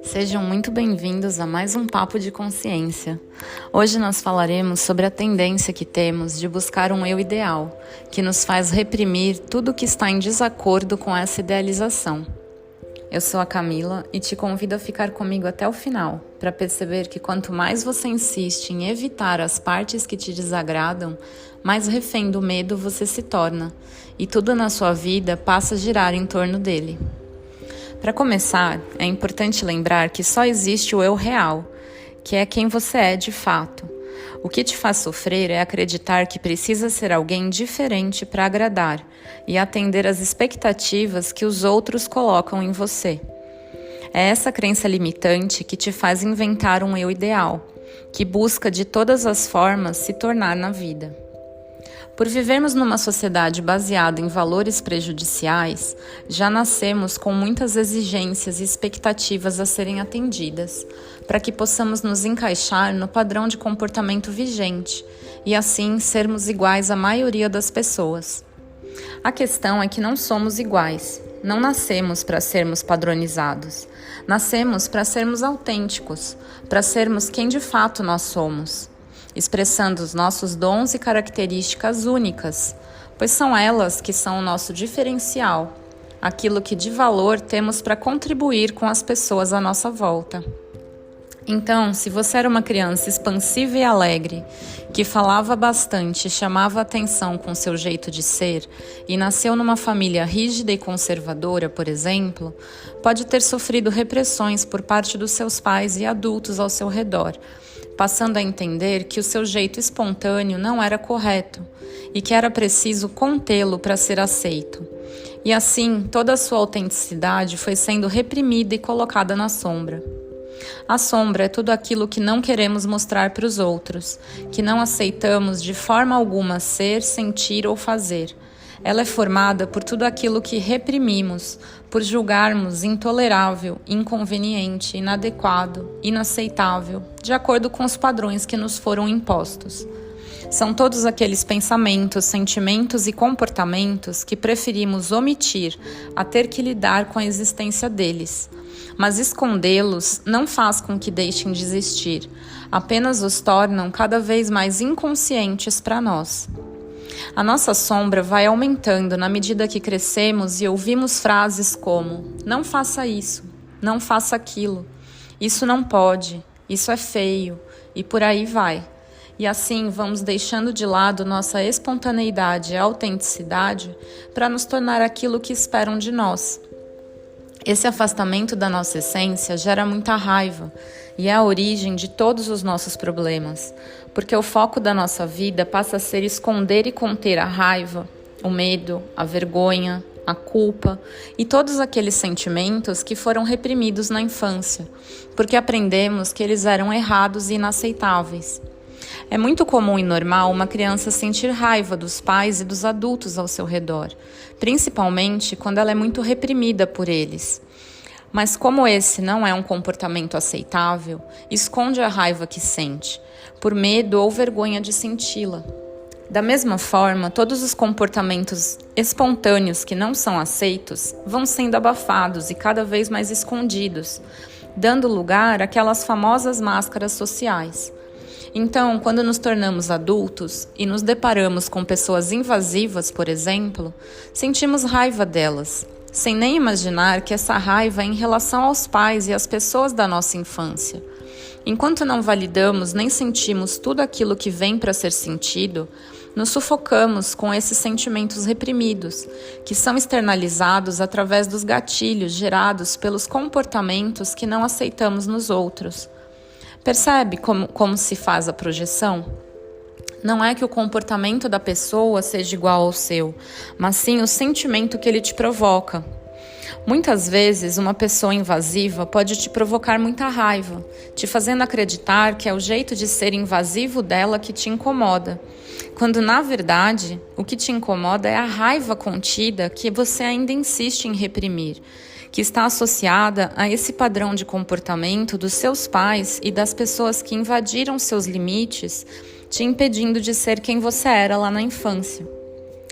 Sejam muito bem-vindos a mais um Papo de Consciência. Hoje nós falaremos sobre a tendência que temos de buscar um eu ideal, que nos faz reprimir tudo que está em desacordo com essa idealização. Eu sou a Camila e te convido a ficar comigo até o final, para perceber que quanto mais você insiste em evitar as partes que te desagradam, mais refém do medo você se torna, e tudo na sua vida passa a girar em torno dele. Para começar, é importante lembrar que só existe o eu real, que é quem você é de fato. O que te faz sofrer é acreditar que precisa ser alguém diferente para agradar e atender às expectativas que os outros colocam em você. É essa crença limitante que te faz inventar um eu ideal, que busca de todas as formas se tornar na vida. Por vivermos numa sociedade baseada em valores prejudiciais, já nascemos com muitas exigências e expectativas a serem atendidas, para que possamos nos encaixar no padrão de comportamento vigente e assim sermos iguais à maioria das pessoas. A questão é que não somos iguais, não nascemos para sermos padronizados, nascemos para sermos autênticos, para sermos quem de fato nós somos, expressando os nossos dons e características únicas, pois são elas que são o nosso diferencial, aquilo que de valor temos para contribuir com as pessoas à nossa volta. Então, se você era uma criança expansiva e alegre, que falava bastante e chamava atenção com seu jeito de ser, e nasceu numa família rígida e conservadora, por exemplo, pode ter sofrido repressões por parte dos seus pais e adultos ao seu redor, passando a entender que o seu jeito espontâneo não era correto e que era preciso contê-lo para ser aceito. E assim, toda a sua autenticidade foi sendo reprimida e colocada na sombra. A sombra é tudo aquilo que não queremos mostrar para os outros, que não aceitamos de forma alguma ser, sentir ou fazer. Ela é formada por tudo aquilo que reprimimos, por julgarmos intolerável, inconveniente, inadequado, inaceitável, de acordo com os padrões que nos foram impostos. São todos aqueles pensamentos, sentimentos e comportamentos que preferimos omitir a ter que lidar com a existência deles. Mas escondê-los não faz com que deixem de existir, apenas os tornam cada vez mais inconscientes para nós. A nossa sombra vai aumentando na medida que crescemos e ouvimos frases como: não faça isso, não faça aquilo, isso não pode, isso é feio, e por aí vai. E assim vamos deixando de lado nossa espontaneidade e autenticidade para nos tornar aquilo que esperam de nós. Esse afastamento da nossa essência gera muita raiva e é a origem de todos os nossos problemas, porque o foco da nossa vida passa a ser esconder e conter a raiva, o medo, a vergonha, a culpa e todos aqueles sentimentos que foram reprimidos na infância, porque aprendemos que eles eram errados e inaceitáveis. É muito comum e normal uma criança sentir raiva dos pais e dos adultos ao seu redor, principalmente quando ela é muito reprimida por eles. Mas como esse não é um comportamento aceitável, esconde a raiva que sente, por medo ou vergonha de senti-la. Da mesma forma, todos os comportamentos espontâneos que não são aceitos vão sendo abafados e cada vez mais escondidos, dando lugar àquelas famosas máscaras sociais. Então, quando nos tornamos adultos e nos deparamos com pessoas invasivas, por exemplo, sentimos raiva delas, sem nem imaginar que essa raiva é em relação aos pais e às pessoas da nossa infância. Enquanto não validamos nem sentimos tudo aquilo que vem para ser sentido, nos sufocamos com esses sentimentos reprimidos, que são externalizados através dos gatilhos gerados pelos comportamentos que não aceitamos nos outros. Percebe como se faz a projeção? Não é que o comportamento da pessoa seja igual ao seu, mas sim o sentimento que ele te provoca. Muitas vezes, uma pessoa invasiva pode te provocar muita raiva, te fazendo acreditar que é o jeito de ser invasivo dela que te incomoda, quando, na verdade, o que te incomoda é a raiva contida que você ainda insiste em reprimir, que está associada a esse padrão de comportamento dos seus pais e das pessoas que invadiram seus limites, te impedindo de ser quem você era lá na infância.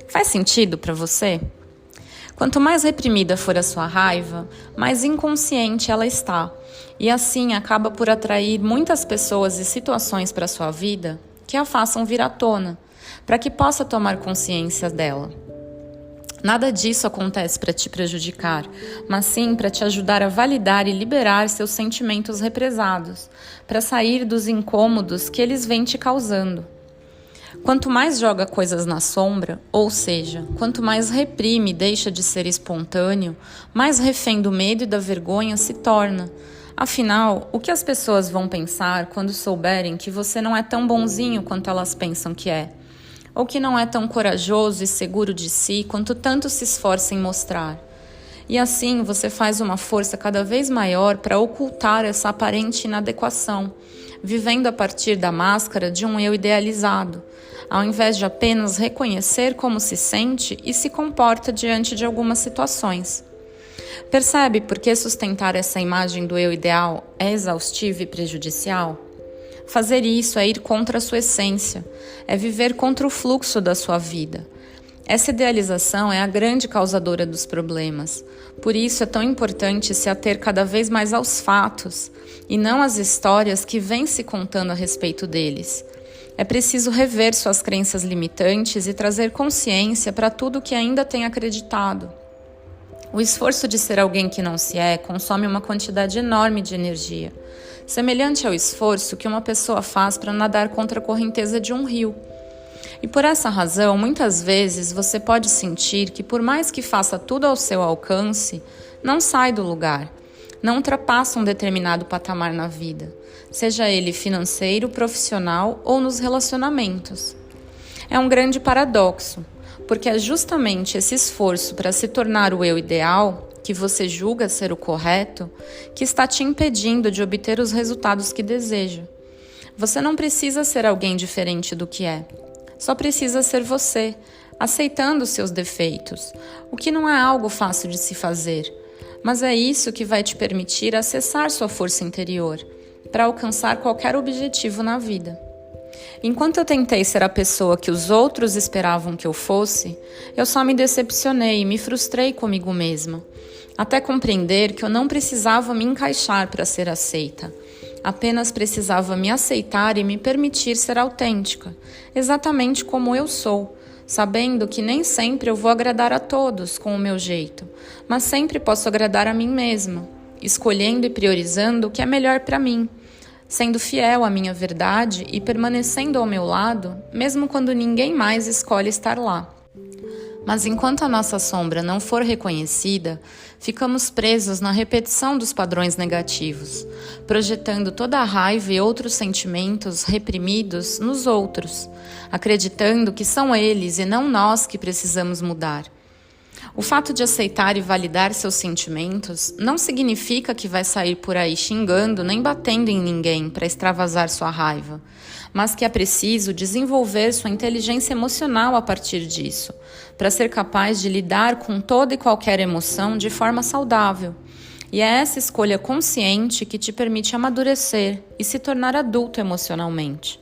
Faz sentido para você? Quanto mais reprimida for a sua raiva, mais inconsciente ela está, e assim acaba por atrair muitas pessoas e situações para a sua vida que a façam vir à tona, para que possa tomar consciência dela. Nada disso acontece para te prejudicar, mas sim para te ajudar a validar e liberar seus sentimentos represados, para sair dos incômodos que eles vêm te causando. Quanto mais joga coisas na sombra, ou seja, quanto mais reprime e deixa de ser espontâneo, mais refém do medo e da vergonha se torna. Afinal, o que as pessoas vão pensar quando souberem que você não é tão bonzinho quanto elas pensam que é? Ou que não é tão corajoso e seguro de si quanto tanto se esforça em mostrar? E assim você faz uma força cada vez maior para ocultar essa aparente inadequação, vivendo a partir da máscara de um eu idealizado, ao invés de apenas reconhecer como se sente e se comporta diante de algumas situações. Percebe por que sustentar essa imagem do eu ideal é exaustivo e prejudicial? Fazer isso é ir contra a sua essência, é viver contra o fluxo da sua vida. Essa idealização é a grande causadora dos problemas. Por isso é tão importante se ater cada vez mais aos fatos e não às histórias que vêm se contando a respeito deles. É preciso rever suas crenças limitantes e trazer consciência para tudo que ainda tem acreditado. O esforço de ser alguém que não se é consome uma quantidade enorme de energia, semelhante ao esforço que uma pessoa faz para nadar contra a correnteza de um rio. E por essa razão, muitas vezes você pode sentir que, por mais que faça tudo ao seu alcance, não sai do lugar, não ultrapassa um determinado patamar na vida, seja ele financeiro, profissional ou nos relacionamentos. É um grande paradoxo, porque é justamente esse esforço para se tornar o eu ideal, que você julga ser o correto, que está te impedindo de obter os resultados que deseja. Você não precisa ser alguém diferente do que é. Só precisa ser você, aceitando os seus defeitos, o que não é algo fácil de se fazer, mas é isso que vai te permitir acessar sua força interior, para alcançar qualquer objetivo na vida. Enquanto eu tentei ser a pessoa que os outros esperavam que eu fosse, eu só me decepcionei e me frustrei comigo mesma, até compreender que eu não precisava me encaixar para ser aceita. Apenas precisava me aceitar e me permitir ser autêntica, exatamente como eu sou, sabendo que nem sempre eu vou agradar a todos com o meu jeito, mas sempre posso agradar a mim mesma, escolhendo e priorizando o que é melhor para mim, sendo fiel à minha verdade e permanecendo ao meu lado, mesmo quando ninguém mais escolhe estar lá. Mas enquanto a nossa sombra não for reconhecida, ficamos presos na repetição dos padrões negativos, projetando toda a raiva e outros sentimentos reprimidos nos outros, acreditando que são eles e não nós que precisamos mudar. O fato de aceitar e validar seus sentimentos não significa que vai sair por aí xingando nem batendo em ninguém para extravasar sua raiva, mas que é preciso desenvolver sua inteligência emocional a partir disso, para ser capaz de lidar com toda e qualquer emoção de forma saudável. E é essa escolha consciente que te permite amadurecer e se tornar adulto emocionalmente.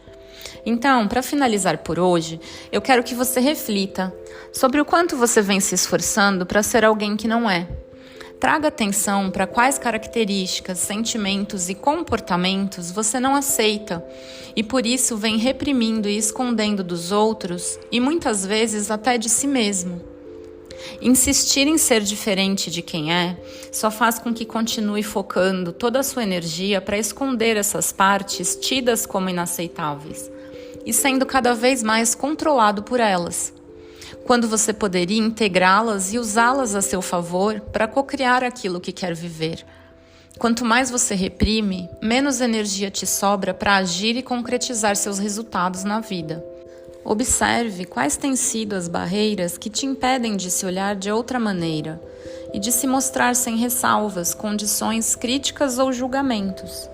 Então, para finalizar por hoje, eu quero que você reflita sobre o quanto você vem se esforçando para ser alguém que não é. Traga atenção para quais características, sentimentos e comportamentos você não aceita e por isso vem reprimindo e escondendo dos outros e muitas vezes até de si mesmo. Insistir em ser diferente de quem é só faz com que continue focando toda a sua energia para esconder essas partes tidas como inaceitáveis e sendo cada vez mais controlado por elas, quando você poderia integrá-las e usá-las a seu favor para cocriar aquilo que quer viver. Quanto mais você reprime, menos energia te sobra para agir e concretizar seus resultados na vida. Observe quais têm sido as barreiras que te impedem de se olhar de outra maneira e de se mostrar sem ressalvas, condições, críticas ou julgamentos.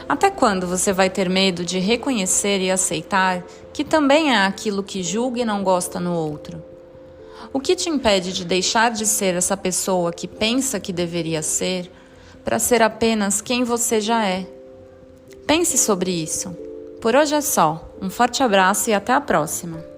Até quando você vai ter medo de reconhecer e aceitar que também é aquilo que julga e não gosta no outro? O que te impede de deixar de ser essa pessoa que pensa que deveria ser para ser apenas quem você já é? Pense sobre isso. Por hoje é só. Um forte abraço e até a próxima.